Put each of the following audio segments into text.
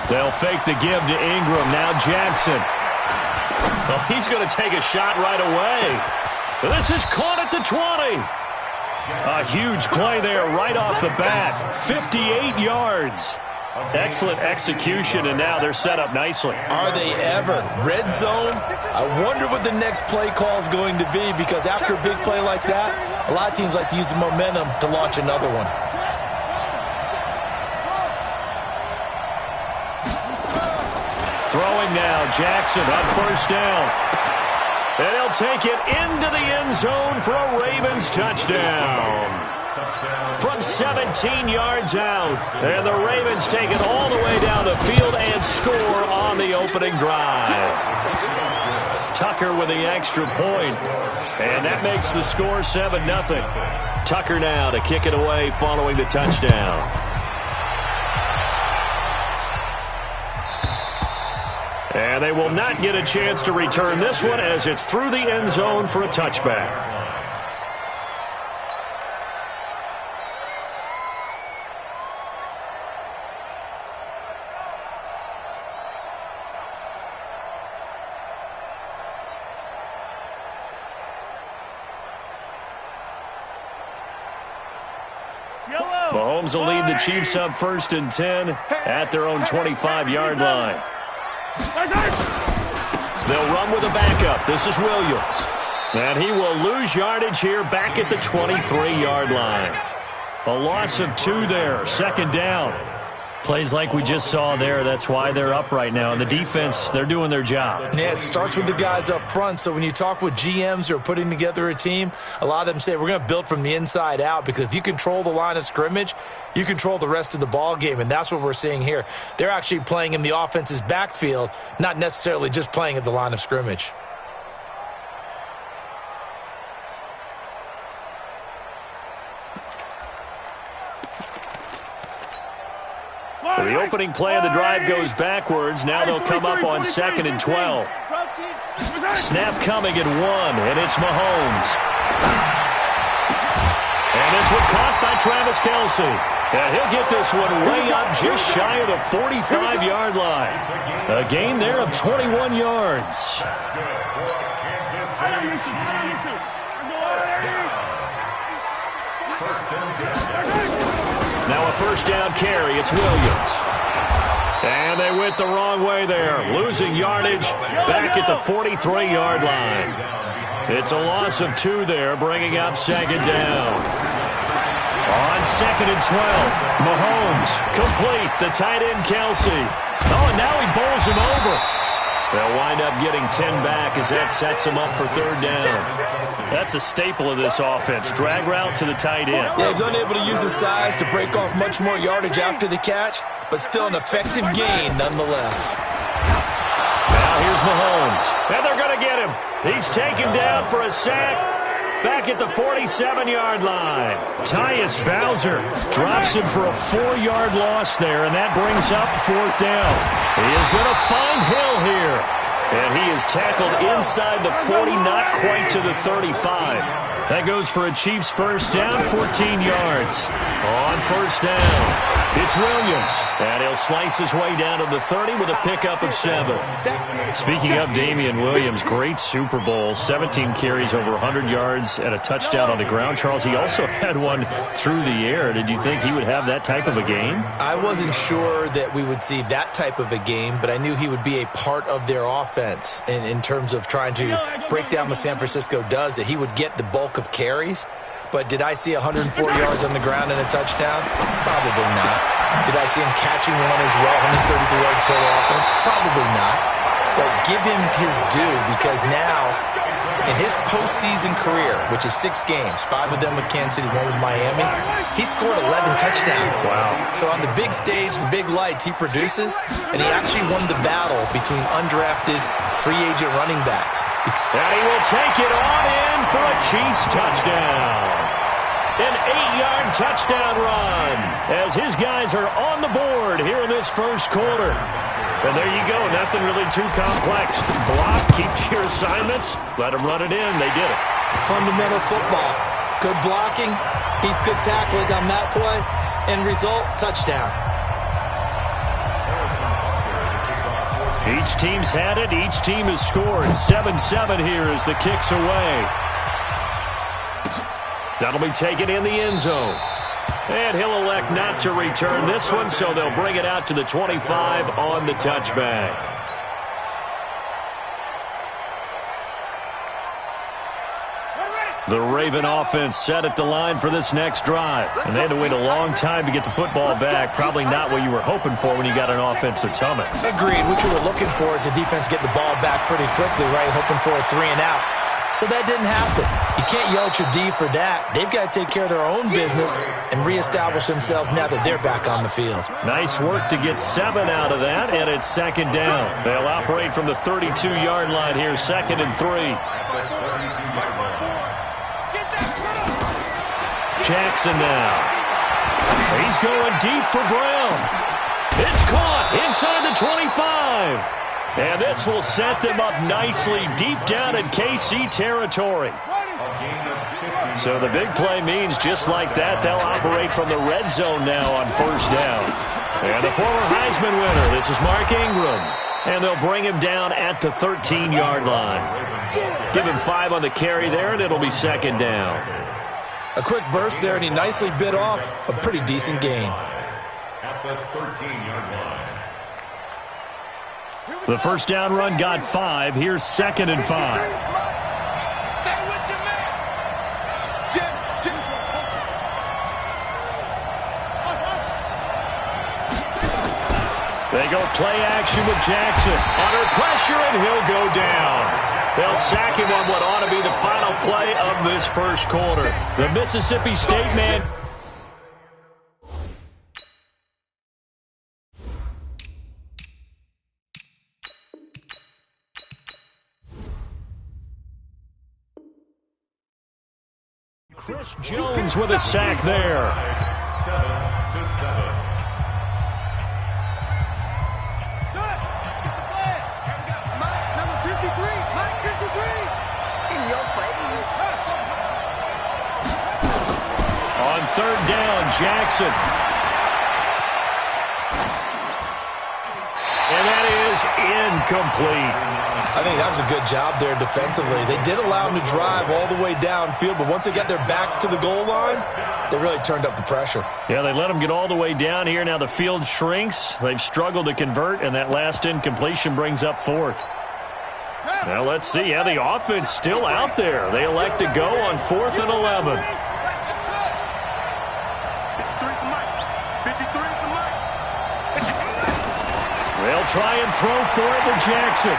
They'll fake the give to Ingram. Now Jackson. Well, he's going to take a shot right away. This is caught at the 20. A huge play there right off the bat. 58 yards. Excellent execution, and now they're set up nicely. Are they ever? Red zone? I wonder what the next play call is going to be, because after a big play like that, a lot of teams like to use the momentum to launch another one. Throwing now, Jackson on first down. And he'll take it into the end zone for a Ravens touchdown. From 17 yards out. And the Ravens take it all the way down the field and score on the opening drive. Tucker with the extra point. And that makes the score 7-0. Tucker now to kick it away following the touchdown. And they will not get a chance to return this one as it's through the end zone for a touchback. Mahomes will lead the Chiefs up 1st and 10 at their own 25-yard line. They'll run with a backup. This is Williams. And he will lose yardage here back at the 23-yard line. A loss of 2 there. 2nd down. Plays like we just saw there. That's why they're up right now. And the defense, they're doing their job. Yeah, it starts with the guys up front. So when you talk with GMs who are putting together a team, a lot of them say we're going to build from the inside out, because if you control the line of scrimmage, you control the rest of the ball game. And that's what we're seeing here. They're actually playing in the offense's backfield, not necessarily just playing at the line of scrimmage. So the opening play of the drive goes backwards. Now they'll come up on 2nd and 12. Snap coming at 1, and it's Mahomes. And this one caught by Travis Kelce. And he'll get this one way up just shy of the 45-yard line. A gain there of 21 yards. Now a 1st down carry. It's Williams. And they went the wrong way there. Losing yardage back at the 43-yard line. It's a loss of 2 there, bringing up 2nd down. On 2nd and 12, Mahomes complete. The tight end, Kelce. Oh, and now he bowls him over. They'll wind up getting 10 back as that sets him up for 3rd down. That's a staple of this offense. Drag route to the tight end. Yeah, he's unable to use his size to break off much more yardage after the catch, but still an effective gain nonetheless. Now here's Mahomes. And they're going to get him. He's taken down for a sack. Back at the 47-yard line. Tyus Bowser drops him for a 4-yard loss there, and that brings up 4th down. He is going to find Hill here. And he is tackled inside the 40, not quite to the 35. That goes for a Chiefs 1st down, 14 yards. On 1st down, it's Williams. And he'll slice his way down to the 30 with a pickup of 7. Speaking of Damian Williams, great Super Bowl. 17 carries, over 100 yards, and a touchdown on the ground. Charles, he also had one through the air. Did you think he would have that type of a game? I wasn't sure that we would see that type of a game, but I knew he would be a part of their offense in terms of trying to break down what San Francisco does, that he would get the bulk of carries. But did I see 104 yards on the ground and a touchdown? Probably not. Did I see him catching one as well, 133 yards total offense? Probably not. But give him his due, because now, in his postseason career, which is 6 games, 5 of them with Kansas City, 1 with Miami, he scored 11 touchdowns. Wow. So on the big stage, the big lights, he produces, and he actually won the battle between undrafted free agent running backs. And he will take it on in for a Chiefs touchdown. An 8-yard touchdown run as his guys are on the board here in this first quarter. And there you go. Nothing really too complex. Block, keep your assignments, let them run it in. They did it. Fundamental football. Good blocking beats good tackling on that play. End result, touchdown. Each team's had it. Each team has scored. 7-7 here as the kick's away. That'll be taken in the end zone. And he'll elect not to return this one, so they'll bring it out to the 25 on the touchback. The Raven offense set at the line for this next drive. And they had to wait a long time to get the football back. Probably not what you were hoping for when you got an offense that's humming. Agreed. What you were looking for is the defense get the ball back pretty quickly, right? Hoping for a 3 and out. So that didn't happen. You can't yell at your D for that. They've got to take care of their own business and reestablish themselves now that they're back on the field. Nice work to get 7 out of that, and it's second down. They'll operate from the 32-yard line here, 2nd and 3. Jackson now. He's going deep for Brown. It's caught inside the 25. And this will set them up nicely deep down in KC territory. So the big play means just like that, they'll operate from the red zone now on first down. And the former Heisman winner, this is Mark Ingram. And they'll bring him down at the 13-yard line. Give him 5 on the carry there, and it'll be second down. A quick burst there, and he nicely bit off a pretty decent gain. At the 13-yard line. The first down run got 5. Here's 2nd and 5. Stay with your man. They go play action with Jackson. Under pressure, and he'll go down. They'll sack him on what ought to be the final play of this first quarter. The Mississippi State man. Chris Jones with a sack there. 7-7. On third down, Jackson. And that is incomplete. I think that was a good job there defensively. They did allow him to drive all the way downfield, but once they got their backs to the goal line, they really turned up the pressure. Yeah, they let him get all the way down here. Now the field shrinks. They've struggled to convert, and that last incompletion brings up 4th. Now let's see. Yeah, the offense still out there. They elect to go on 4th and 11. They'll try and throw for it with Jackson.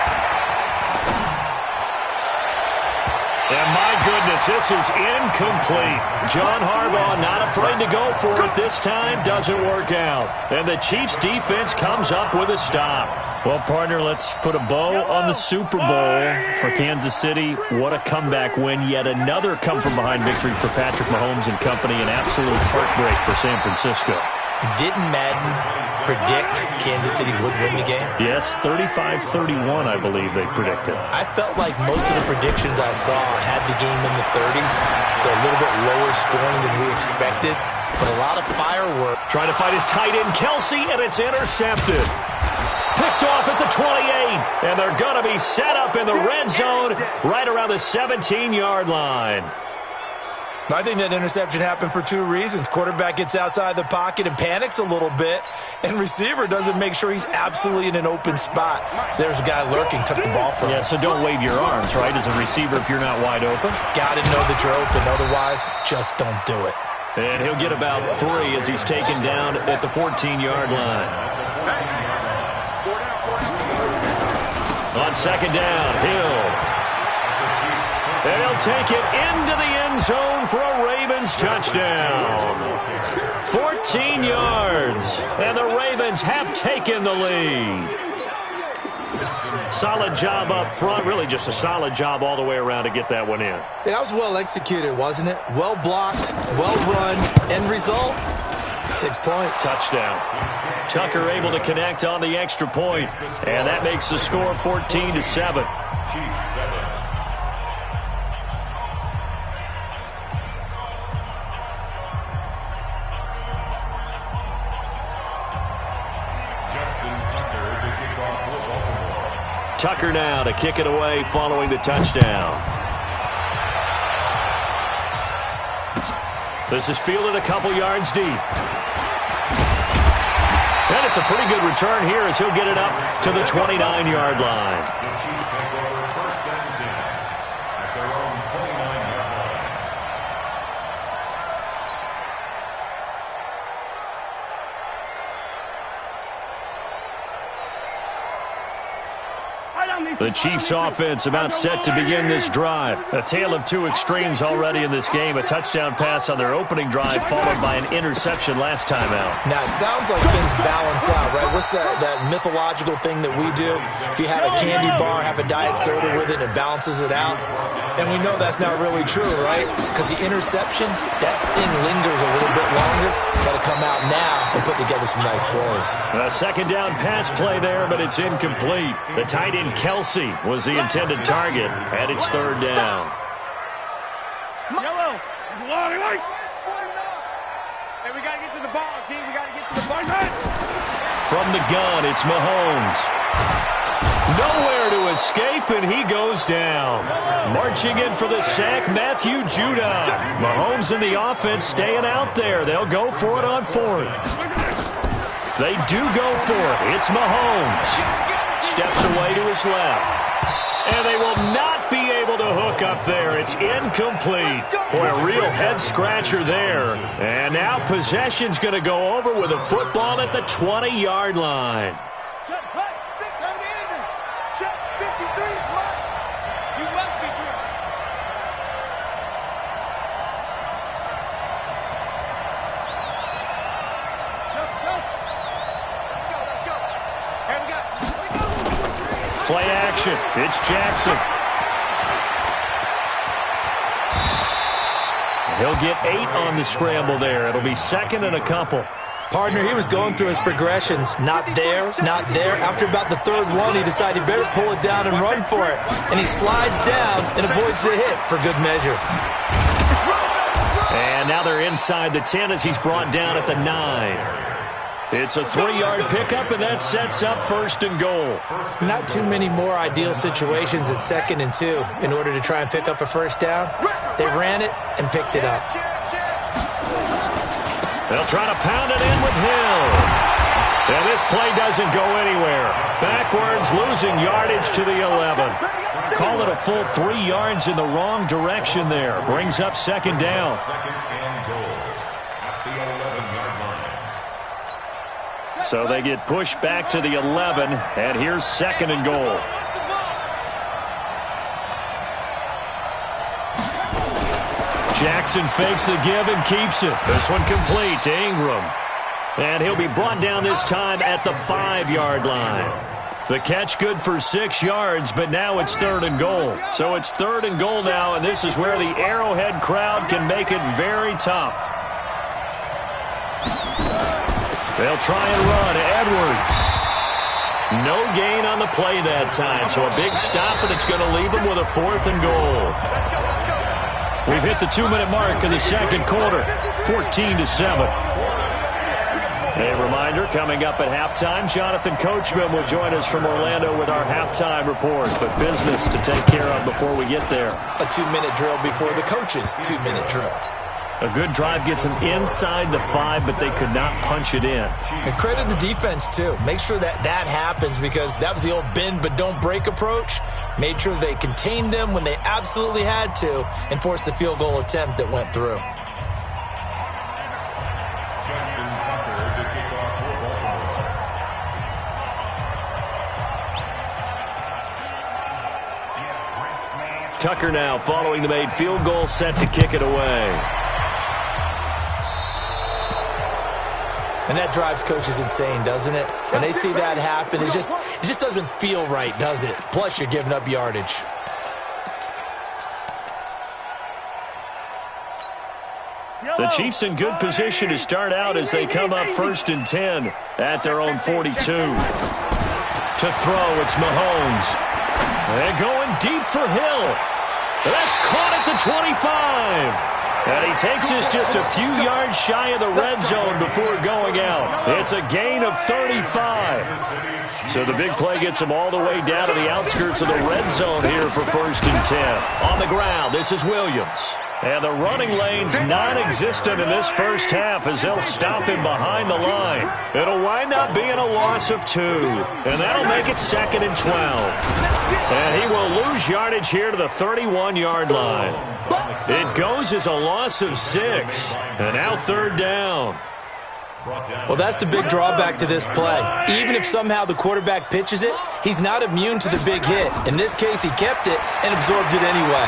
And my goodness, this is incomplete. John Harbaugh not afraid to go for it this time. Doesn't work out. And the Chiefs defense comes up with a stop. Well, partner, let's put a bow on the Super Bowl for Kansas City. What a comeback win. Yet another come-from-behind victory for Patrick Mahomes and company. An absolute heartbreak for San Francisco. Didn't Madden predict Kansas City would win the game? Yes, 35-31, I believe they predicted. I felt like most of the predictions I saw had the game in the 30s, so a little bit lower scoring than we expected, but a lot of fireworks. Trying to fight his tight end, Kelsey, and it's intercepted. Picked off at the 28, and they're going to be set up in the red zone right around the 17-yard line. I think that interception happened for 2 reasons. Quarterback gets outside the pocket and panics a little bit, and receiver doesn't make sure he's absolutely in an open spot. So there's a guy lurking, took the ball from him. Yeah, so don't wave your arms, right, as a receiver if you're not wide open. Got to know that you're open. Otherwise, just don't do it. And he'll get about 3 as he's taken down at the 14-yard line. On second down, Hill. And he'll take it into the end zone for a Ravens touchdown. 14 yards, and the Ravens have taken the lead. Solid job up front, really just a solid job all the way around to get that one in. That was well executed, wasn't it? Well blocked, well run, end result, 6 points. Touchdown. Tucker able to connect on the extra point, and that makes the score 14-7. Chiefs 7. Justin Tucker to kick off for Baltimore. Tucker now to kick it away following the touchdown. This is fielded a couple yards deep. And it's a pretty good return here as he'll get it up to the 29-yard line. The Chiefs offense about set to begin this drive. A tale of two extremes already in this game. A touchdown pass on their opening drive followed by an interception last time out. Now, it sounds like things balance out, right? What's that mythological thing that we do? If you have a candy bar, have a diet soda with it, it balances it out. And we know that's not really true, right? Because the interception, that sting lingers a little bit longer. Got to come out now and put together some nice plays. A second down pass play there, but it's incomplete. The tight end Kelsey was the intended target, and it's third down. Yellow. Hey, we got to get to the ball, team. We got to get to the ball. From the gun, it's Mahomes. Nowhere to escape, and he goes down. Marching in for the sack, Matthew Judon. Mahomes and the offense staying out there. They'll go for it on fourth. They do go for it. It's Mahomes. Steps away to his left. And they will not be able to hook up there. It's incomplete. Boy, a real head-scratcher there. And now possession's going to go over with a football at the 20-yard line. Play action. It's Jackson. He'll get 8 on the scramble there. It'll be second and a couple. Partner, he was going through his progressions. Not there, not there. After about the third one, he decided he better pull it down and run for it. And he slides down and avoids the hit for good measure. And now they're inside the 10 as he's brought down at the 9. It's a 3-yard pickup, and that sets up first and goal. Not too many more ideal situations at 2nd and 2 in order to try and pick up a first down. They ran it and picked it up. They'll try to pound it in with Hill. And this play doesn't go anywhere. Backwards, losing yardage to the 11. Call it a full 3 yards in the wrong direction there. Brings up second down. Second and goal at the 11-yard line. So they get pushed back to the 11, and here's second and goal. Jackson fakes the give and keeps it. This one complete to Ingram. And he'll be brought down this time at the 5-yard line. The catch good for 6 yards, but now it's third and goal. So it's third and goal now, and this is where the Arrowhead crowd can make it very tough. They'll try and run. Edwards. No gain on the play that time, so a big stop, and it's going to leave them with a 4th and goal. We've hit the 2-minute mark of the second quarter, 14-7. A reminder, coming up at halftime, Jonathan Coachman will join us from Orlando with our halftime report, but business to take care of before we get there. A 2-minute drill before the coach's 2-minute drill. A good drive gets them inside the 5, but they could not punch it in. And credit the defense, too. Make sure that happens because that was the old bend but don't break approach. Made sure they contained them when they absolutely had to and forced the field goal attempt that went through. Justin Tucker to kick off for Baltimore. Tucker now following the made field goal, set to kick it away. And that drives coaches insane, doesn't it? When they see that happen, it just doesn't feel right, does it? Plus, you're giving up yardage. The Chiefs in good position to start out as they come up 1st and 10 at their own 42. To throw, it's Mahomes. And going deep for Hill. That's caught at the 25. And he takes us just a few yards shy of the red zone before going out. It's a gain of 35. So the big play gets him all the way down to the outskirts of the red zone here for 1st and 10. On the ground, this is Williams. And the running lane's non-existent in this first half as they'll stop him behind the line. It'll wind up being a loss of 2. And that'll make it 2nd and 12. And he will lose yardage here to the 31-yard line. It goes as a loss of 6. And now 3rd down. Well, that's the big drawback to this play. Even if somehow the quarterback pitches it, he's not immune to the big hit. In this case, he kept it and absorbed it anyway.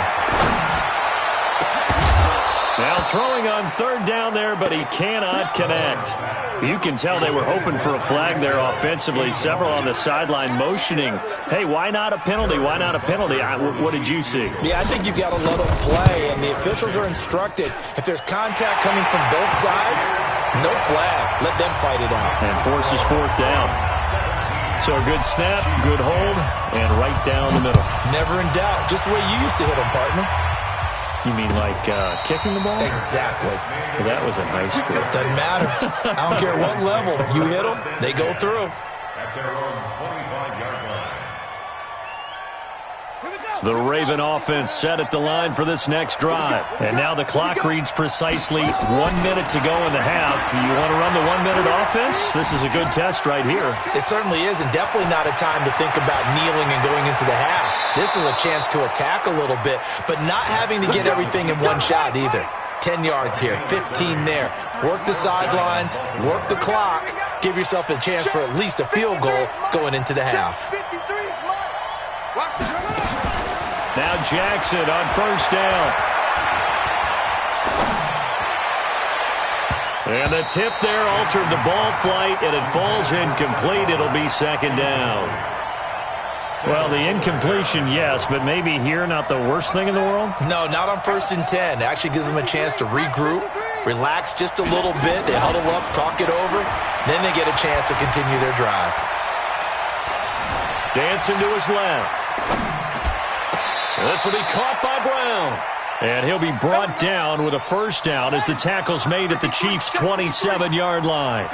Now throwing on 3rd down there, but he cannot connect. You can tell they were hoping for a flag there offensively. Several on the sideline motioning, hey, why not a penalty? Why not a penalty? What did you see? Yeah, I think you've got to let them play, and the officials are instructed. If there's contact coming from both sides, no flag. Let them fight it out. And forces 4th down. So a good snap, good hold, and right down the middle. Never in doubt. Just the way you used to hit them, partner. You mean like kicking the ball? Exactly. Well, that was in high school. Doesn't matter. I don't care what level. You hit them, they go through. At their own 25-yard line. The Raven offense set at the line for this next drive. And now the clock reads precisely 1 minute to go in the half. You want to run the 1 minute offense? This is a good test right here. It certainly is, and definitely not a time to think about kneeling and going into the half. This is a chance to attack a little bit, but not having to get everything in one shot either. 10 yards here, 15 there. Work the sidelines, work the clock, give yourself a chance for at least a field goal going into the half. Now Jackson on 1st down. And the tip there altered the ball flight, and it falls incomplete. It'll be 2nd down. Well, the incompletion, yes, but maybe here not the worst thing in the world? No, not on 1st and 10. It actually gives them a chance to regroup, relax just a little bit. They huddle up, talk it over. Then they get a chance to continue their drive. Dancing to his left. This will be caught by Brown. And he'll be brought down with a 1st down as the tackle's made at the Chiefs' 27-yard line.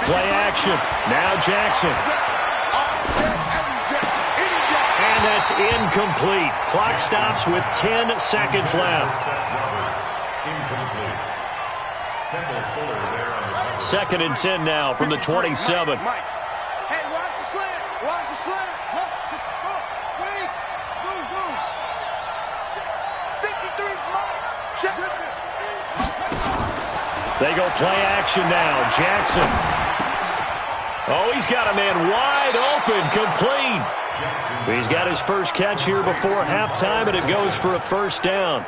Play action. Now Jackson. And that's incomplete. Clock stops with 10 seconds left. 2nd and 10 now from the 27. They go play action now. Jackson. Oh, he's got a man wide open, complete. He's got his first catch here before halftime, and it goes for a 1st down.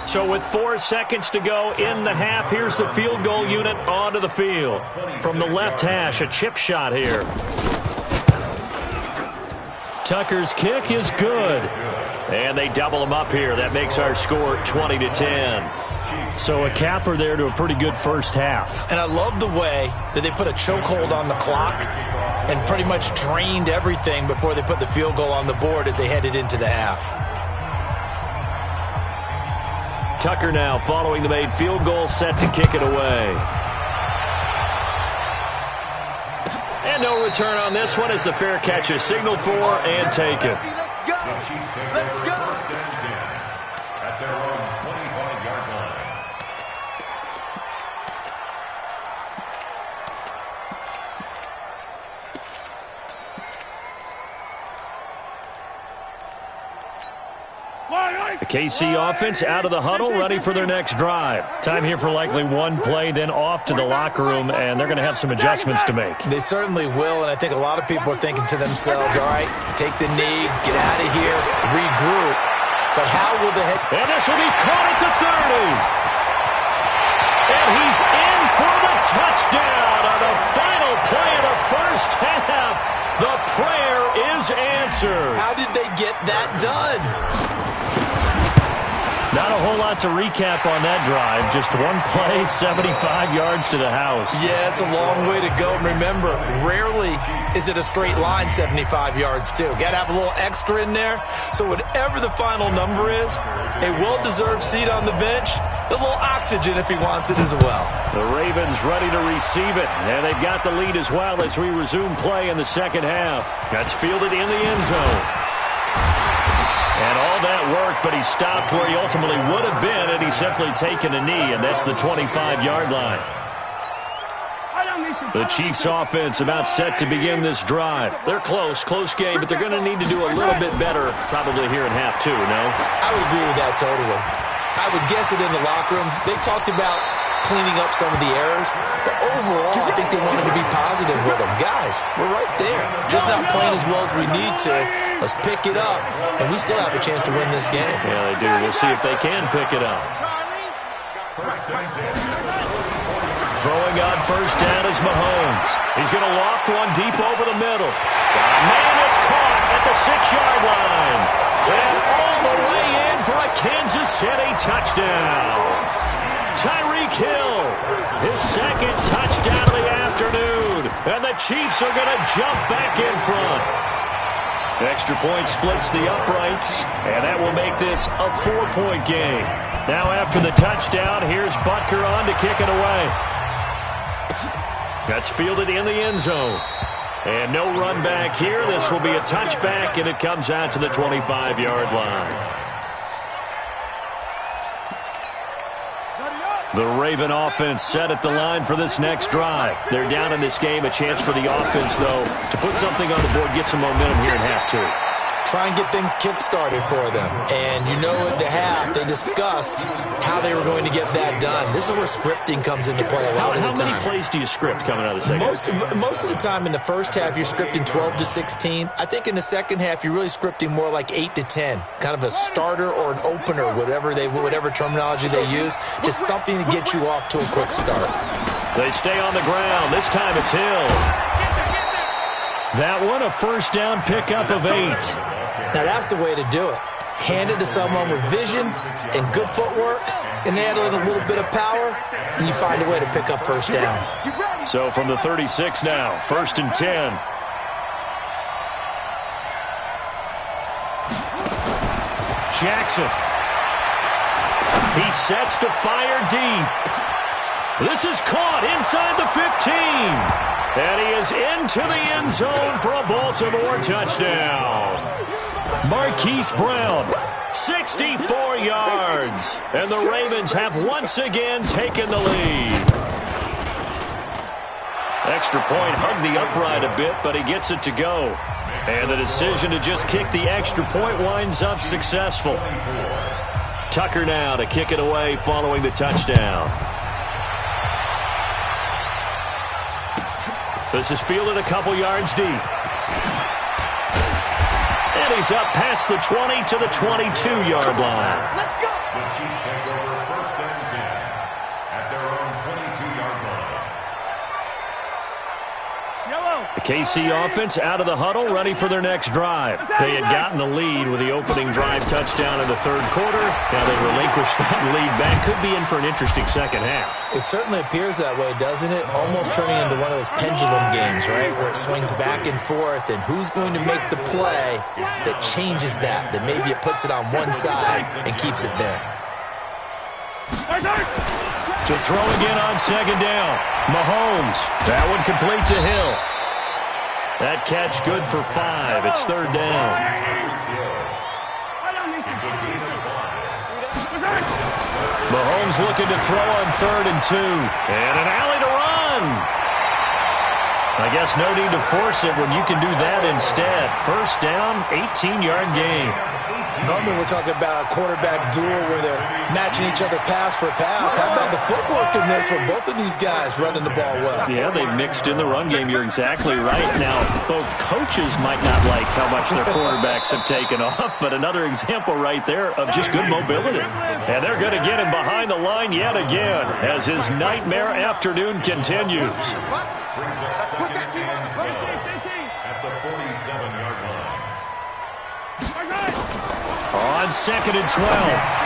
So with 4 seconds to go in the half, here's the field goal unit onto the field. From the left hash, a chip shot here. Tucker's kick is good. And they double him up here. That makes our score 20-10. So a capper there to a pretty good first half. And I love the way that they put a chokehold on the clock and pretty much drained everything before they put the field goal on the board as they headed into the half. Tucker now following the made field goal, set to kick it away. And no return on this one as the fair catch is signaled for and taken. Let's go. At their own 25-yard line. The KC offense out of the huddle, ready for their next drive. Time here for likely one play, then off to the locker room, and they're going to have some adjustments to make. They certainly will, and I think a lot of people are thinking to themselves, all right, take the knee, get out of here, regroup. But how will the head... And this will be caught at the 30. And he's in for the touchdown on the final play of the first half. The prayer is answered. How did they get that done? Not a whole lot to recap on that drive. Just one play, 75 yards to the house. Yeah, it's a long way to go. Remember, rarely is it a straight line 75 yards, too. Got to have a little extra in there. So whatever the final number is, a well-deserved seat on the bench, a little oxygen if he wants it as well. The Ravens ready to receive it, and they've got the lead as well as we resume play in the second half. That's fielded in the end zone. And all that work, but he stopped where he ultimately would have been had he simply taken a knee, and that's the 25-yard line. The Chiefs offense about set to begin this drive. They're close game, but they're going to need to do a little bit better probably here in half two, no? I would agree with that totally. I would guess it in the locker room. They talked about cleaning up some of the errors, but overall, I think they wanted to be positive with them. Guys, we're right there. Just not playing as well as we need to. Let's pick it up, and we still have a chance to win this game. Yeah, they do. We'll see if they can pick it up. Throwing on first down is Mahomes. He's going to loft one deep over the middle. Man, it's caught at the 6-yard line. And all the way in for a Kansas City touchdown. Tyreek Hill, his second touchdown of the afternoon. And the Chiefs are going to jump back in front. Extra point splits the uprights, and that will make this a 4-point game. Now after the touchdown, here's Butker on to kick it away. That's fielded in the end zone. And no run back here. This will be a touchback, and it comes out to the 25-yard line. The Raven offense set at the line for this next drive. They're down in this game. A chance for the offense, though, to put something on the board, get some momentum here in half two. Try and get things kick-started for them. And you know at the half, they discussed how they were going to get that done. This is where scripting comes into play a lot of the time. How many plays do you script coming out of the second? Most of the time in the first half, you're scripting 12 to 16. I think in the second half, you're really scripting more like 8 to 10. Kind of a starter or an opener, whatever terminology they use. Just something to get you off to a quick start. They stay on the ground. This time it's Hill. That one, a first down pickup of 8. Now, that's the way to do it. Hand it to someone with vision and good footwork, and add in a little bit of power, and you find a way to pick up first downs. So from the 36 now, 1st and 10. Jackson. He sets to fire deep. This is caught inside the 15. And he is into the end zone for a Baltimore touchdown. Marquise Brown, 64 yards. And the Ravens have once again taken the lead. Extra point hugged the upright a bit, but he gets it to go. And the decision to just kick the extra point winds up successful. Tucker now to kick it away following the touchdown. This is fielded a couple yards deep. And he's up past the 20 to the 22-yard line. The Chiefs take over 1st and 10 at their own 22-yard line. The KC offense out of the huddle, ready for their next drive. They had gotten the lead with the opening drive touchdown in the 3rd quarter. Now they relinquished that lead back. Could be in for an interesting second half. It certainly appears that way, doesn't it? Almost turning into one of those pendulum games, right? Where it swings back and forth, and who's going to make the play that changes that maybe it puts it on one side and keeps it there. To throw again on 2nd down. Mahomes. That one complete to Hill. That catch good for 5. It's 3rd down. Mahomes looking to throw on 3rd and 2. And an alley to run. I guess no need to force it when you can do that instead. 1st down, 18-yard gain. Normally we're talking about a quarterback duel where they're matching each other pass for pass. How about the footwork in this one? Both of these guys running the ball well. Yeah, they mixed in the run game. You're exactly right. Now, both coaches might not like how much their quarterbacks have taken off, but another example right there of just good mobility. And they're going to get him behind the line yet again as his nightmare afternoon continues. Brings up 2nd and 12 at the 47-yard line. On On 2nd and 12,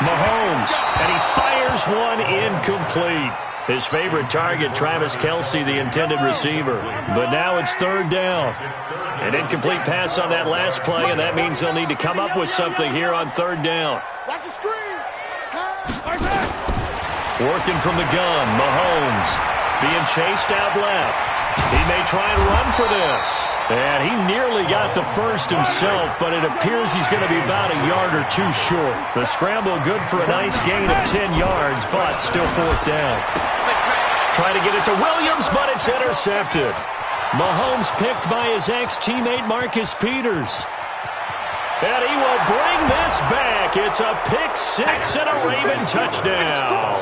Mahomes, and he fires one incomplete. His favorite target, Travis Kelce, the intended receiver. But now it's 3rd down. An incomplete pass on that last play, and that means they'll need to come up with something here on 3rd down. Watch the screen. Working from the gun, Mahomes being chased out left. He may try and run for this. And he nearly got the first himself, but it appears he's going to be about a yard or two short. The scramble good for a nice gain of 10 yards, but still 4th down. Trying to get it to Williams, but it's intercepted. Mahomes picked by his ex-teammate Marcus Peters. And he will bring this back. It's a pick six and a Raven touchdown.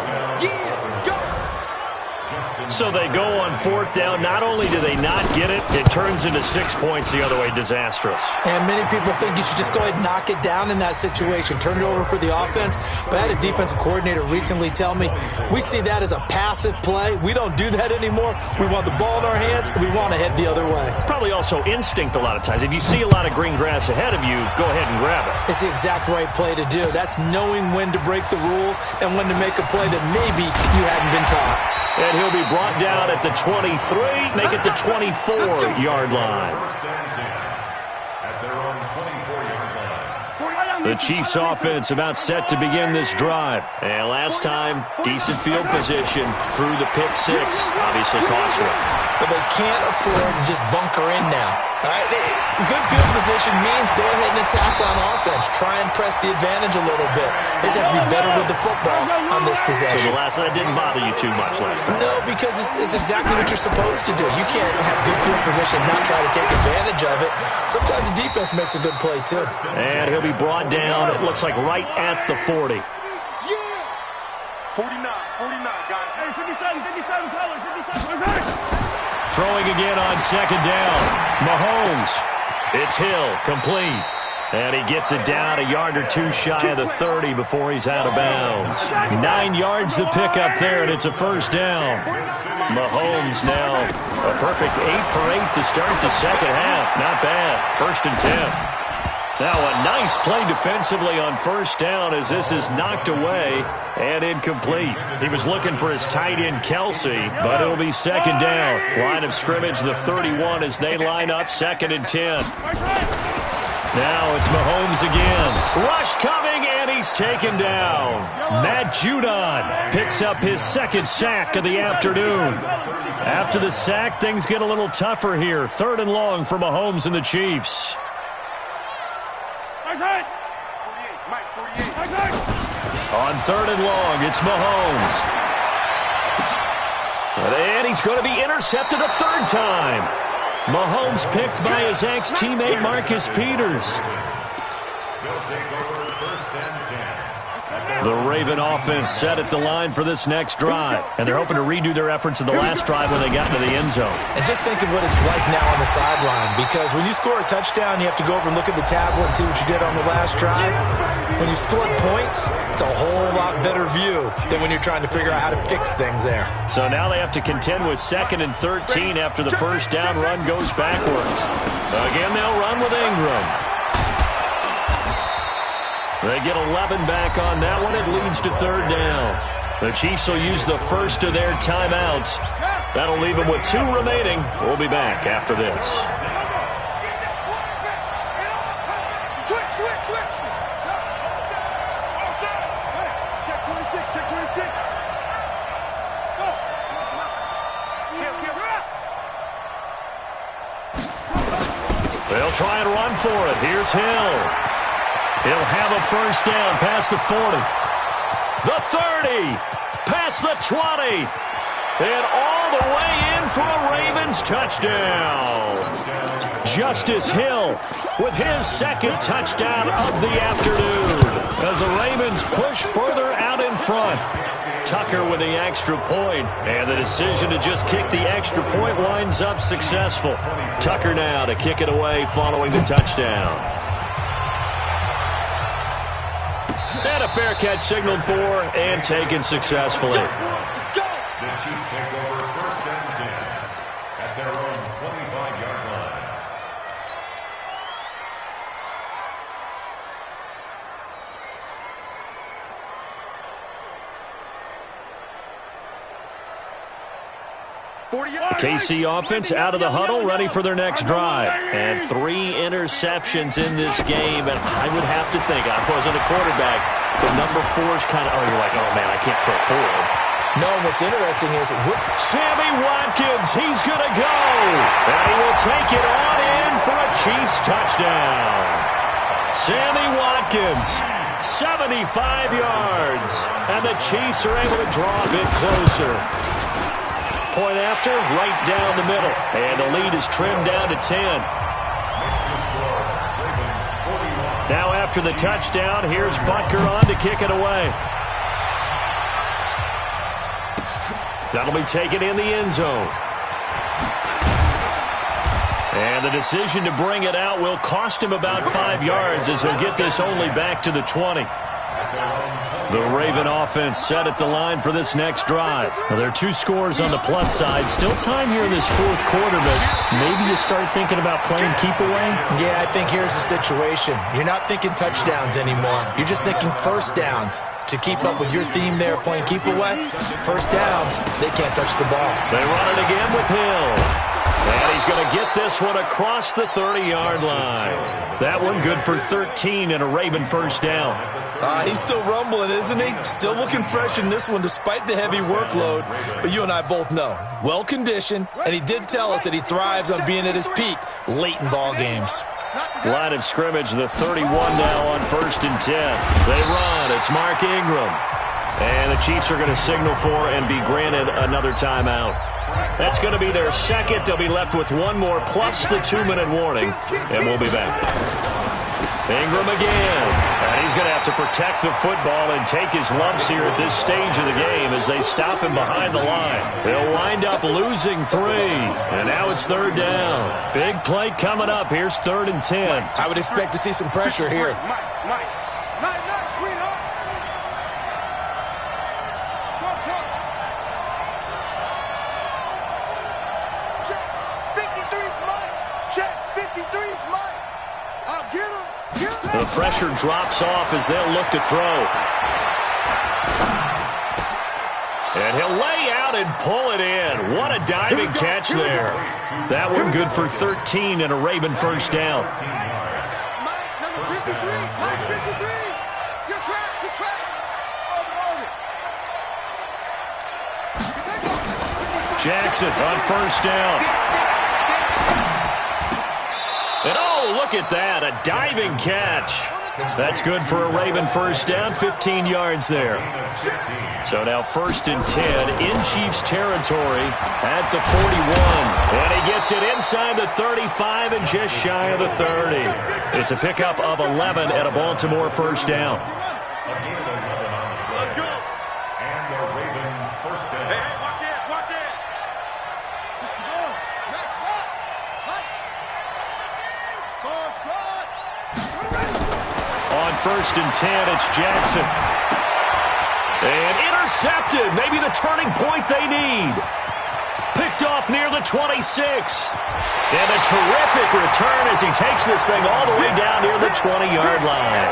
So they go on 4th down. Not only do they not get it, it turns into 6 points the other way. Disastrous. And many people think you should just go ahead and knock it down in that situation. Turn it over for the offense. But I had a defensive coordinator recently tell me, we see that as a passive play. We don't do that anymore. We want the ball in our hands, and we want to head the other way. Probably also instinct a lot of times. If you see a lot of green grass ahead of you, go ahead and grab it. It's the exact right play to do. That's knowing when to break the rules and when to make a play that maybe you hadn't been taught. And he'll be brought down at the 23, make it the 24-yard line. The Chiefs' offense about set to begin this drive. And last time, decent field position through the pick six. Obviously costly. But they can't afford to just bunker in now. All right? Good field position means go ahead and attack on offense. Try and press the advantage a little bit. They just have to be better with the football on this possession. So the last one didn't bother you too much last time? No, because it's exactly what you're supposed to do. You can't have good field position and not try to take advantage of it. Sometimes the defense makes a good play, too. And he'll be brought down, it looks like right at the 40. 49, guys. Hey, 57, colors, 57. Throwing again on 2nd down. Mahomes. It's Hill, complete. And he gets it down a yard or two shy of the 30 before he's out of bounds. 9 yards to pick up there, and it's a 1st down. Mahomes now a perfect 8 for 8 to start the second half. Not bad. 1st and 10. Now a nice play defensively on 1st down as this is knocked away and incomplete. He was looking for his tight end Kelce, but it'll be 2nd down. Line of scrimmage, the 31 as they line up 2nd and 10. Now it's Mahomes again. Rush coming, and he's taken down. Matt Judon picks up his 2nd sack of the afternoon. After the sack, things get a little tougher here. 3rd and long for Mahomes and the Chiefs. On 3rd and long, it's Mahomes. And he's going to be intercepted a 3rd time. Mahomes picked by his ex-teammate Marcus Peters. The Raven offense set at the line for this next drive. And they're hoping to redo their efforts in the last drive when they got into the end zone. And just think of what it's like now on the sideline. Because when you score a touchdown, you have to go over and look at the tablet and see what you did on the last drive. When you score points, it's a whole lot better view than when you're trying to figure out how to fix things there. So now they have to contend with 2nd and 13 after the 1st down run goes backwards. Again, they'll run with Ingram. They get 11 back on that one. It leads to 3rd down. The Chiefs will use the first of their timeouts. That'll leave them with 2 remaining. We'll be back after this. Switch. Check 26. Go. They'll try and run for it. Here's Hill. He'll have a 1st down past the 40. The 30. Past the 20. And all the way in for a Ravens touchdown. Justice Hill with his 2nd touchdown of the afternoon. As the Ravens push further out in front. Tucker with the extra point. And the decision to just kick the extra point winds up successful. Tucker now to kick it away following the touchdown. And a fair catch signaled for and taken successfully. The Chiefs take over 1st and 10 at their own 25-yard line. The KC offense out of the huddle, ready for their next drive. And 3 interceptions in this game, and I would have to think, I wasn't a quarterback, but number 4 is kind of, you're like, oh, man, I can't throw 4. No, what's interesting is Sammy Watkins, he's going to go. And he will take it on in for a Chiefs touchdown. Sammy Watkins, 75 yards. And the Chiefs are able to draw a bit closer. Point after, right down the middle. And the lead is trimmed down to 10. Now after the touchdown, here's Butker on to kick it away. That'll be taken in the end zone. And the decision to bring it out will cost him about 5 yards as he'll get this only back to the 20. The Raven offense set at the line for this next drive. Now, there are 2 scores on the plus side. Still time here in this 4th quarter, but maybe you start thinking about playing keep away? Yeah, I think here's the situation. You're not thinking touchdowns anymore. You're just thinking first downs. To keep up with your theme there, playing keep away, first downs, they can't touch the ball. They run it again with Hill. And he's going to get this one across the 30-yard line. That one good for 13 and a Raven first down. He's still rumbling, isn't he? Still looking fresh in this one despite the heavy workload. But you and I both know, well-conditioned, and he did tell us that he thrives on being at his peak late in ball games. Line of scrimmage, the 31 now on 1st and 10. They run. It's Mark Ingram. And the Chiefs are going to signal for and be granted another timeout. That's going to be their second. They'll be left with 1 more plus the 2-minute warning. And we'll be back. Ingram again. And he's going to have to protect the football and take his lumps here at this stage of the game as they stop him behind the line. They'll wind up losing 3. And now it's 3rd down. Big play coming up. Here's 3rd and 10. I would expect to see some pressure here. Mike, sweetheart. Truck. Check, 53's Mike. Check, 53's Mike. I'll get him. The pressure drops off as they'll look to throw. And he'll lay out and pull it in. What a diving catch there. That one good for 13 and a Raven first down. Mike, number 53. Mike, 53. Your track. Jackson on first down. And oh, look at that, a diving catch. That's good for a Raven first down, 15 yards there. So now 1st and 10 in Chiefs territory at the 41. And he gets it inside the 35 and just shy of the 30. It's a pickup of 11 at a Baltimore first down. Let's go. And the Raven first down. Hey, watch it. Next spot. Mike. Ball trot. On 1st and 10, it's Jackson. And intercepted. Maybe the turning point they need. Picked off near the 26. And a terrific return as he takes this thing all the way down near the 20-yard line.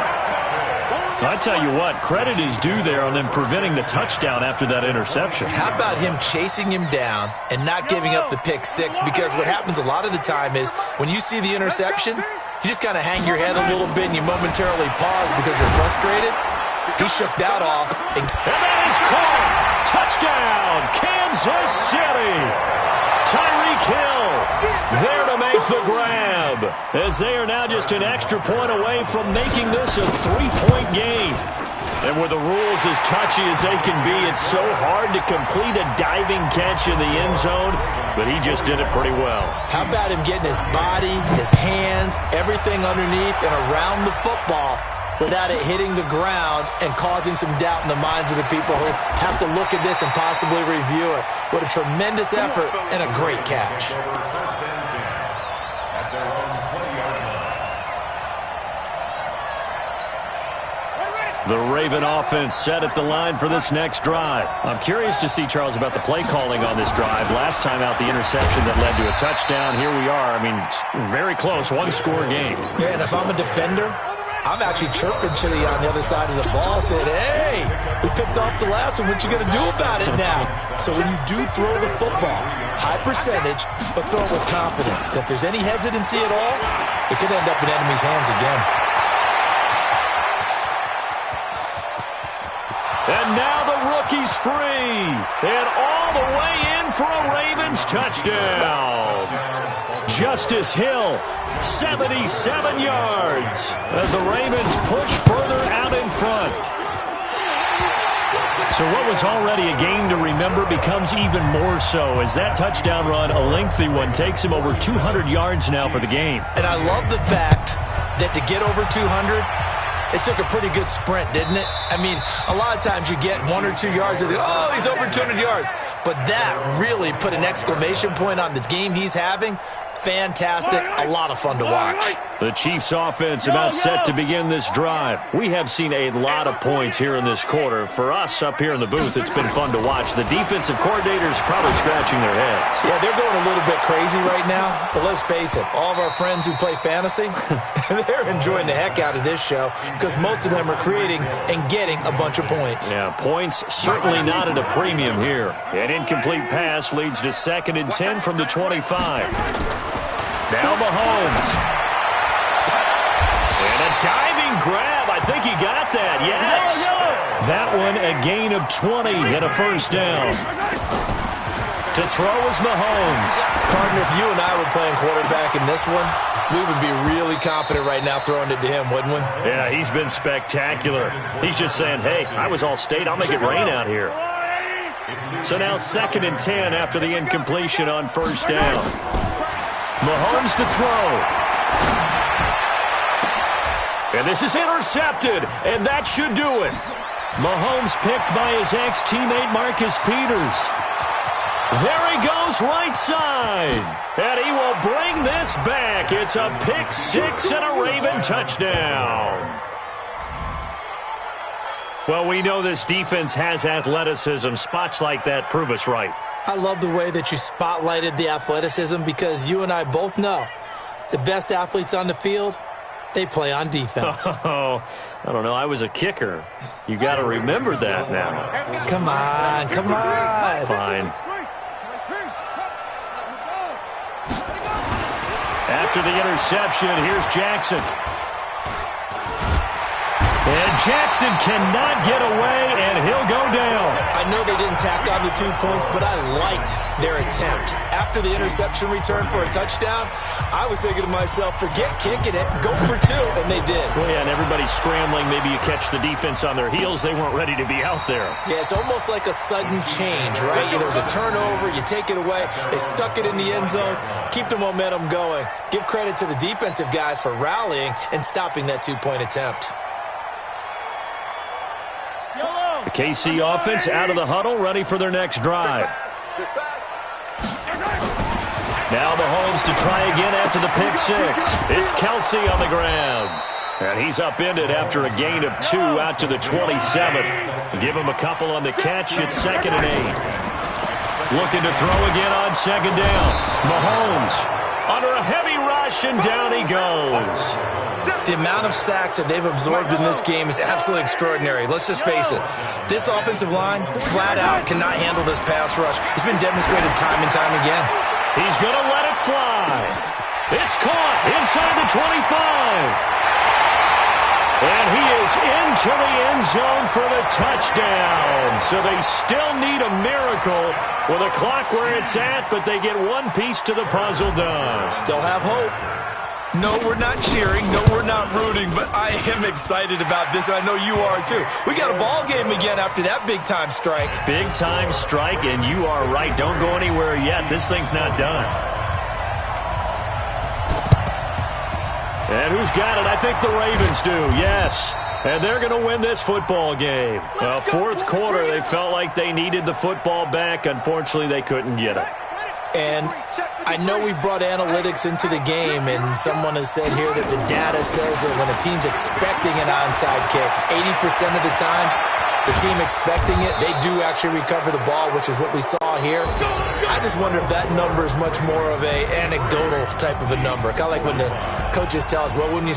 I tell you what, credit is due there on them preventing the touchdown after that interception. How about him chasing him down and not giving up the pick six? Because what happens a lot of the time is when you see the interception, you just kind of hang your head a little bit and you momentarily pause because you're frustrated. He shook that off. And that is caught. Touchdown, Kansas City. Tyreek Hill there to make the grab, as they are now just an extra point away from making this a 3-point game. And with the rules as touchy as they can be, it's so hard to complete a diving catch in the end zone, but he just did it pretty well. How about him getting his body, his hands, everything underneath and around the football without it hitting the ground and causing some doubt in the minds of the people who have to look at this and possibly review it. What a tremendous effort and a great catch. The Raven offense set at the line for this next drive. I'm curious to see, Charles, about the play calling on this drive. Last time out, the interception that led to a touchdown. Here we are. I mean, very close, one-score game. Yeah, and if I'm a defender, I'm actually chirping Chili on the other side of the ball, saying, hey, we picked off the last one. What you going to do about it now? So when you do throw the football, high percentage, but throw it with confidence. Because if there's any hesitancy at all, it could end up in enemy's hands again. And now the rookie's free. And all the way in for a Ravens touchdown. Justice Hill, 77 yards as the Ravens push further out in front. So what was already a game to remember becomes even more so as that touchdown run, a lengthy one, takes him over 200 yards now for the game. And I love the fact that to get over 200, it took a pretty good sprint, didn't it? I mean, a lot of times you get 1 or 2 yards and oh, he's over 200 yards. But that really put an exclamation point on the game he's having. Fantastic. A lot of fun to watch. The Chiefs offense about set to begin this drive. We have seen a lot of points here in this quarter. For us up here in the booth, it's been fun to watch. The defensive coordinators probably scratching their heads. Yeah, they're going a little bit crazy right now. But let's face it, all of our friends who play fantasy, they're enjoying the heck out of this show because most of them are creating and getting a bunch of points. Yeah, points certainly not at a premium here. An incomplete pass leads to 2nd and 10 from the 25. Now Mahomes. And a diving grab. I think he got that. Yes. That one a gain of 20 and a first down. To throw is Mahomes. Partner, if you and I were playing quarterback in this one, we would be really confident right now throwing it to him, wouldn't we? Yeah, he's been spectacular. He's just saying, hey, I was all state. I'll make it rain out here. So now 2nd and 10 after the incompletion on first down. Mahomes to throw. And this is intercepted, and that should do it. Mahomes picked by his ex-teammate Marcus Peters. There he goes right side. And he will bring this back. It's a pick six and a Raven touchdown. Well, we know this defense has athleticism. Spots like that prove us right. I love the way that you spotlighted the athleticism because you and I both know the best athletes on the field, they play on defense. Oh, I don't know. I was a kicker. You got to remember that now. Come on, come on. Fine. After the interception, here's Jackson. And Jackson cannot get away, and he'll go down. I know they didn't tack on the 2 points, but I liked their attempt. After the interception return for a touchdown, I was thinking to myself, forget kicking it, go for 2, and they did. Well, yeah, and everybody's scrambling. Maybe you catch the defense on their heels. They weren't ready to be out there. Yeah, it's almost like a sudden change, right? There was a turnover, you take it away, they stuck it in the end zone, keep the momentum going. Give credit to the defensive guys for rallying and stopping that 2-point attempt. The KC offense out of the huddle, ready for their next drive. Now Mahomes to try again after the pick six. It's Kelsey on the ground. And he's upended after a gain of 2 out to the 27th. Give him a couple on the catch. It's 2nd and 8. Looking to throw again on 2nd down. Mahomes under a heavy rush, and down he goes. The amount of sacks that they've absorbed in this game is absolutely extraordinary. Let's just face it. This offensive line, flat out, cannot handle this pass rush. It's been demonstrated time and time again. He's going to let it fly. It's caught inside the 25. And he is into the end zone for the touchdown. So they still need a miracle with a clock where it's at, but they get one piece to the puzzle done. Still have hope. No, we're not cheering. No, we're not rooting, but I am excited about this, and I know you are too. We got a ball game again after that big-time strike. Big-time strike, and you are right. Don't go anywhere yet. This thing's not done. And who's got it? I think the Ravens do, yes. And they're going to win this football game. Well, fourth quarter, they felt like they needed the football back. Unfortunately, they couldn't get it. And I know we brought analytics into the game, and someone has said here that the data says that when a team's expecting an onside kick, 80% of the time, the team expecting it, they do actually recover the ball, which is what we saw here. I just wonder if that number is much more of an anecdotal type of a number. Kind of like when the coaches tell us, well, when you